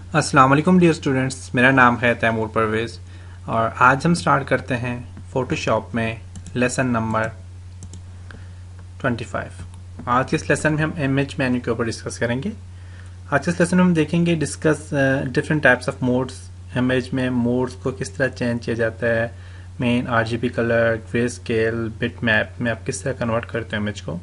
अस्सलाम वालेकुम dear students, मेरा नाम है तैमूर परवेज़ और आज हम स्टार्ट करते हैं फ़ोटोशॉप में लेसन नंबर 25। आज के इस लेसन में हम इमेज मेन्यू के ऊपर डिस्कस करेंगे। आज के इस लेसन में हम देखेंगे discuss different types of modes. Image में मोड्स को किस तरह चेंज किया जाता है, main RGB colour, grey scale, bit map में आप किस तरह कन्वर्ट करते हो इमेज को।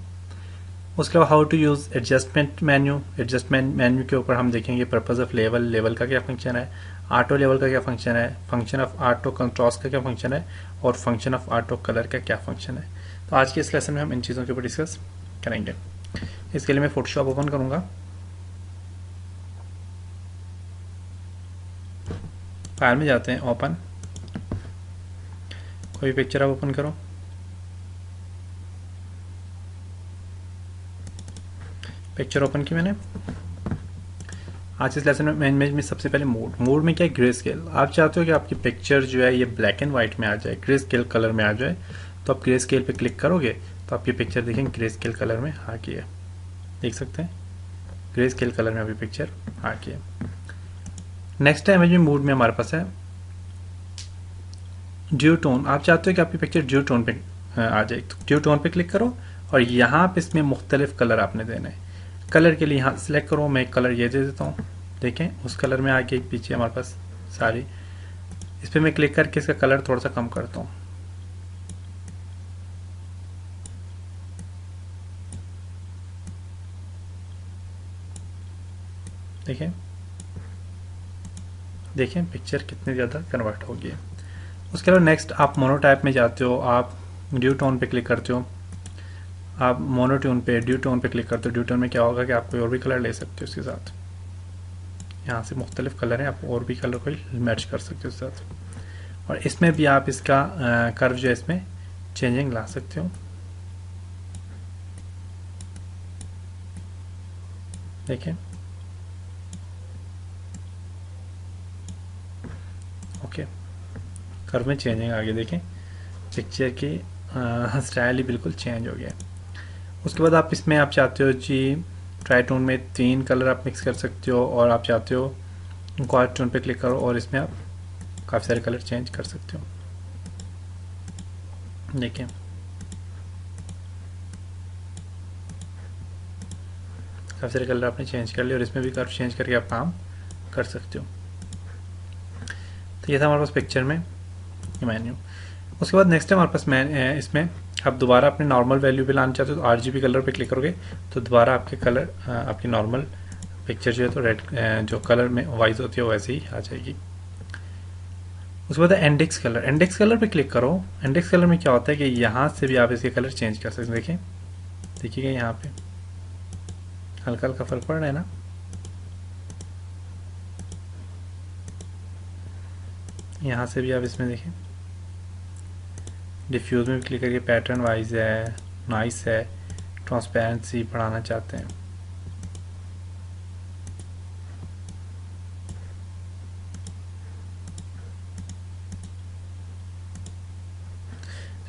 उसके अलावा how to use adjustment menu. Adjustment menu के ऊपर हम देखेंगे पर्पज़ ऑफ लेवल, लेवल का क्या फंक्शन है, ऑटो लेवल का क्या फंक्शन है, फंक्शन ऑफ ऑटो कंट्रास्ट का क्या फंक्शन है और फंक्शन ऑफ ऑटो कलर का क्या फंक्शन है। तो आज के इस लेसन में हम इन चीज़ों के ऊपर डिस्कस करेंगे। इसके लिए मैं फोटोशॉप ओपन करूँगा। फाइल में जाते हैं, ओपन, कोई पिक्चर आप ओपन करो। पिक्चर ओपन की मैंने। आज इस लेसन में इमेज में सबसे पहले मोड में क्या है, ग्रे स्केल। आप चाहते हो कि आपकी पिक्चर जो है ये ब्लैक एंड वाइट में आ जाए, ग्रे स्केल कलर में आ जाए, तो आप ग्रे स्केल पे क्लिक करोगे तो आपकी पिक्चर देखेंगे ग्रे स्केल कलर में आ गई है। देख सकते हैं ग्रे स्केल कलर में अभी पिक्चर आ गई है। नेक्स्ट इमेज में मोड में हमारे पास है ड्यू टोन। आप चाहते हो कि आपकी पिक्चर ड्यू टोन पे आ जाए, तो ड्यू टोन पे क्लिक करो और यहाँ पे इसमें मुख्तलिफ कलर आपने देने हैं। कलर के लिए यहाँ सेलेक्ट करो, मैं एक कलर ये दे देता हूँ। देखें उस कलर में आके पीछे हमारे पास सारी, इस पर मैं क्लिक करके इसका कलर थोड़ा सा कम करता हूँ। देखें देखें पिक्चर कितनी ज़्यादा कन्वर्ट हो गई है। उसके अलावा नेक्स्ट आप मोनोटाइप में जाते हो, आप ड्यू टोन पे क्लिक करते हो, आप मोनोट्यून पे ड्यू टोन पे क्लिक करते हो। ड्यू टोन में क्या होगा कि आप कोई और भी कलर ले सकते हो इसके साथ। यहाँ से मुख्तलिफ कलर हैं, आप और भी कलर को मैच कर सकते हो इसके साथ। और इसमें भी आप इसका कर्व जो है इसमें चेंजिंग ला सकते हो। देखें ओके, कर्व में चेंजिंग आ गई। देखें पिक्चर की स्टाइल ही बिल्कुल चेंज हो गया। उसके बाद आप इसमें आप चाहते हो जी ट्राईटोन में 3 कलर आप मिक्स कर सकते हो, और आप चाहते हो क्वाड टोन पे क्लिक करो और इसमें आप काफ़ी सारे कलर चेंज कर सकते हो। देखिए काफ़ी सारे कलर आपने चेंज कर लिए और इसमें भी कर्व चेंज करके आप काम कर सकते हो। तो ये था हमारे पास पिक्चर में मेन्यू। उसके बाद नेक्स्ट है हमारे पास इसमें आप दोबारा अपने नॉर्मल वैल्यू पे लाना चाहते हो तो आरजीबी कलर पे क्लिक करोगे तो दोबारा आपके कलर आपकी नॉर्मल पिक्चर जो है तो रेड जो कलर में वाइज होती है वैसे ही आ जाएगी। उसके बाद इंडेक्स कलर। इंडेक्स कलर पे क्लिक करो। इंडेक्स कलर में क्या होता है कि यहाँ से भी आप इसके कलर चेंज कर सकते हैं। देखिए देखिएगा यहाँ पे हल्का हल्का फर्क पड़ रहा है ना। यहाँ से भी आप इसमें देखें डिफ्यूज में भी क्लिक करके पैटर्न वाइज है, नाइस है, ट्रांसपेरेंसी बढ़ाना चाहते हैं।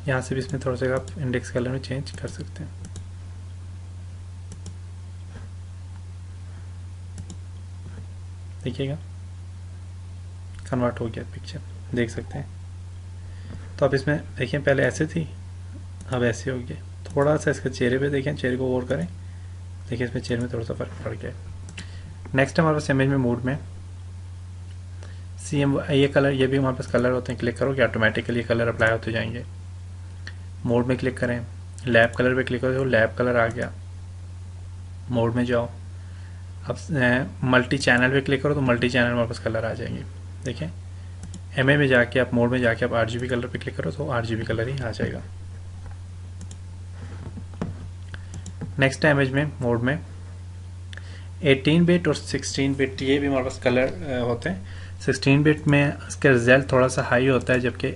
यहाँ से भी इसमें थोड़ा सा आप इंडेक्स कलर में चेंज कर सकते हैं। देखिएगा कन्वर्ट हो गया पिक्चर, देख सकते हैं। तो अब इसमें देखिए पहले ऐसे थी, अब ऐसे हो गया। थोड़ा सा इसके चेहरे पे देखें, चेहरे को और करें, देखिए इसमें चेहरे में थोड़ा सा फर्क पड़ गया। नेक्स्ट हमारे पास इमेज में मूड में CM ये कलर, ये भी हमारे पास कलर होते हैं। क्लिक करो कि ऑटोमेटिकली कलर अप्लाई होते जाएंगे। मोड में क्लिक करें, लैब कलर पे क्लिक करो तो लैब कलर आ गया। मोड में जाओ, अब मल्टी चैनल पे क्लिक करो तो मल्टी चैनल में वापस कलर आ जाएंगे। देखें MA में जाके आप मोड में जाके आप RGB कलर पे क्लिक करो तो RGB कलर ही आ जाएगा। नेक्स्ट है इमेज में मोड में 18 बिट और 16 बिट, ये भी हमारे पास कलर होते हैं। 16 बिट में इसका रिजल्ट थोड़ा सा हाई होता है, जबकि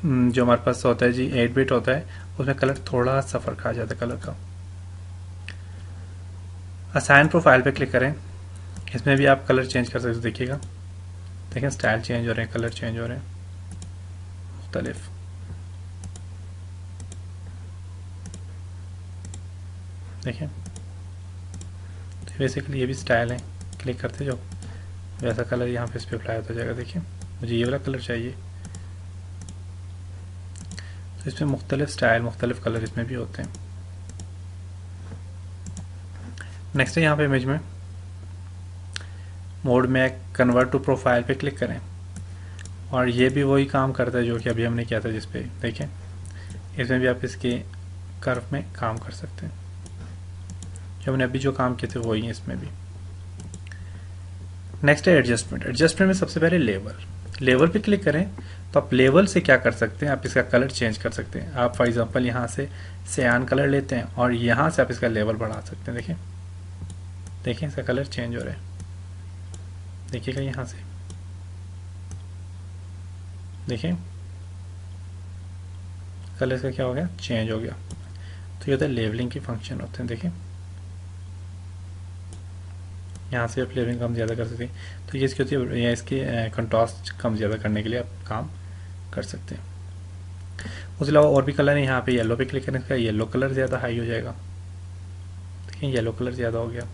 जो हमारे पास होता है जी 8 बिट होता है उसमें कलर थोड़ा सा फर्क आ जाता है कलर का। असाइन प्रोफाइल पे क्लिक करें, इसमें भी आप कलर चेंज कर सकते हो। देखिएगा देखें स्टाइल चेंज हो रहे हैं, कलर चेंज हो रहे हैं मुख्तलिफ। देखें तो बेसिकली ये भी स्टाइल है, क्लिक करते जाओ वैसा कलर यहाँ पे इस पर अप्लाई होता जाएगा। देखिए मुझे ये वाला कलर चाहिए, तो इसमें मुख्तलिफ स्टाइल, मुख्तलिफ कलर इसमें भी होते हैं। नेक्स्ट है यहाँ पे इमेज में मोड में कन्वर्ट टू प्रोफाइल पे क्लिक करें, और ये भी वही काम करता है जो कि अभी हमने किया था जिस पे देखें। इसमें भी आप इसके कर्व में काम कर सकते हैं, जो हमने अभी जो काम किए थे वही है इसमें भी। नेक्स्ट है एडजस्टमेंट। एडजस्टमेंट में सबसे पहले लेवल, लेवल पे क्लिक करें तो आप लेवल से क्या कर सकते हैं, आप इसका कलर चेंज कर सकते हैं। आप फॉर एग्जांपल यहाँ से सियान कलर लेते हैं और यहाँ से आप इसका लेवल बढ़ा सकते हैं। देखिए देखिए इसका कलर चेंज हो रहा है, देखिएगा यहाँ से, देखिए कलर इसका क्या हो गया, चेंज हो गया। तो ये होता है लेवलिंग की फंक्शन होते हैं। देखिए यहाँ से आप लेवलिंग कम ज़्यादा कर सकते हैं। तो ये इसकी होती है, या इसके कंट्रास्ट कम ज़्यादा करने के लिए आप काम कर सकते हैं। उसके अलावा और भी कलर है, यहाँ पे येलो पे क्लिक करने का येलो कलर ज़्यादा हाई हो जाएगा। देखिए येलो कलर ज़्यादा हो गया,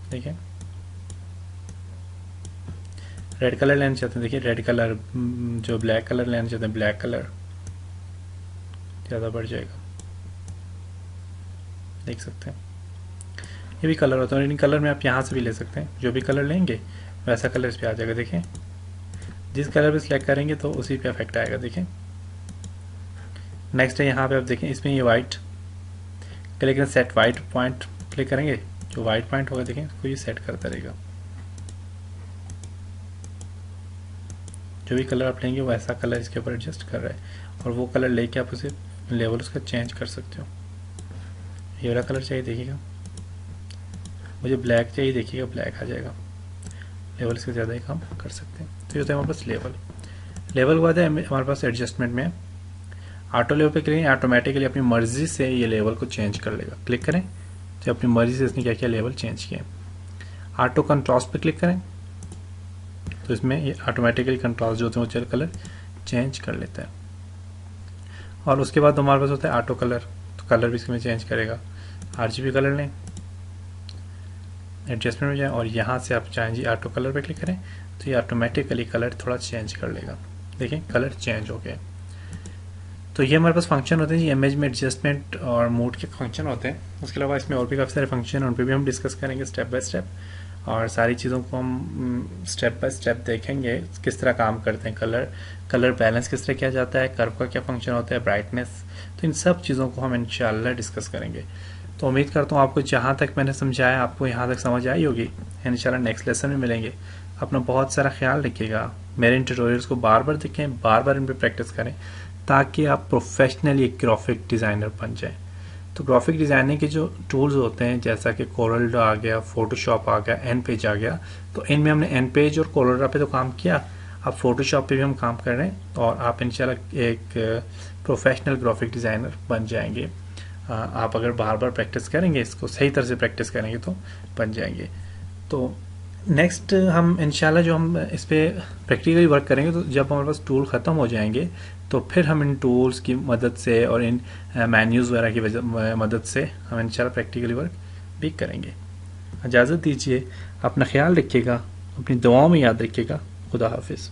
देखिए रेड कलर लेना चाहते हैं, देखिए रेड कलर, जो ब्लैक कलर लेना चाहते हैं ब्लैक कलर ज़्यादा बढ़ जाएगा, देख सकते हैं। ये भी कलर होता है, और इन कलर में आप यहाँ से भी ले सकते हैं, जो भी कलर लेंगे वैसा कलर इस पर आ जाएगा। देखिए जिस कलर पे सिलेक्ट करेंगे तो उसी पे इफेक्ट आएगा। देखिए नेक्स्ट है यहाँ पे आप देखें, इसमें ये वाइट क्लिक करें, सेट वाइट पॉइंट क्लिक करेंगे, जो वाइट पॉइंट होगा देखें उसको ये सेट करता रहेगा। जो भी कलर आप लेंगे वैसा कलर इसके ऊपर एडजस्ट कर रहा है, और वो कलर लेके आप उसे लेवल उसका चेंज कर सकते हो। ये वाला कलर चाहिए, देखिएगा मुझे ब्लैक चाहिए, देखिएगा ब्लैक आ जाएगा। लेवल से ज़्यादा ही काम कर सकते हैं। तो ये होता है हमारे पास लेवल। लेवल के बाद है हमारे पास एडजस्टमेंट में ऑटो लेवल पे क्लिक, ऑटोमेटिकली अपनी मर्जी से ये लेवल को चेंज कर लेगा। क्लिक करें तो अपनी मर्जी से इसने क्या किया, लेवल चेंज किया। ऑटो कंट्रास्ट पे क्लिक करें तो इसमें ये ऑटोमेटिकली कंट्रास्ट जो होते हैं वो कलर चेंज कर लेता है। और उसके बाद हमारे पास होता है ऑटो कलर, तो कलर भी इसमें चेंज करेगा। RGB कलर लें, एडजस्टमेंट में जाएं और यहाँ से आप चाहें जी ऑटो कलर पे क्लिक करें तो ये ऑटोमेटिकली कलर थोड़ा चेंज कर लेगा। देखिए कलर चेंज हो गया। तो ये हमारे पास फंक्शन होते हैं जी, इमेज में एडजस्टमेंट और मूड के फंक्शन होते हैं। उसके अलावा इसमें और भी काफ़ी सारे फंक्शन हैं, उन पर भी हम डिस्कस करेंगे स्टेप बाय स्टेप, और सारी चीज़ों को हम स्टेप बाय स्टेप देखेंगे किस तरह काम करते हैं। कलर बैलेंस किस तरह किया जाता है, कर्व का क्या फंक्शन होता है, ब्राइटनेस, तो इन सब चीज़ों को हम इंशाल्लाह डिस्कस करेंगे। तो उम्मीद करता हूँ आपको जहाँ तक मैंने समझाया आपको यहाँ तक समझ आई होगी। इंशाल्लाह नेक्स्ट लेसन में मिलेंगे। अपना बहुत सारा ख्याल रखिएगा। मेरे इन ट्यूटोरियल्स को बार बार देखें, बार बार इन पर प्रैक्टिस करें, ताकि आप प्रोफेशनली एक ग्राफिक डिज़ाइनर बन जाएं। तो ग्राफिक डिज़ाइनिंग के जो टूल्स होते हैं जैसा कि कोरल आ गया, फोटोशॉप आ गया, एन पेज आ गया, तो इनमें हमने एन पेज और कोरल पे तो काम किया, अब फोटोशॉप पे भी हम काम कर रहे हैं, और आप इंशाल्लाह एक प्रोफेशनल ग्राफिक डिज़ाइनर बन जाएंगे। आप अगर बार बार प्रैक्टिस करेंगे, इसको सही तरह से प्रैक्टिस करेंगे तो बन जाएंगे। तो नेक्स्ट हम इंशाल्लाह जो हम इस पर प्रैक्टिकली वर्क करेंगे, तो जब हमारे पास टूल ख़त्म हो जाएंगे तो फिर हम इन टूल्स की मदद से और इन मेन्यूज़ वगैरह की मदद से हम इंशाल्लाह प्रैक्टिकली वर्क भी करेंगे। इजाज़त दीजिए, अपना ख्याल रखिएगा, अपनी दुआओं में याद रखिएगा। खुदा हाफिज़।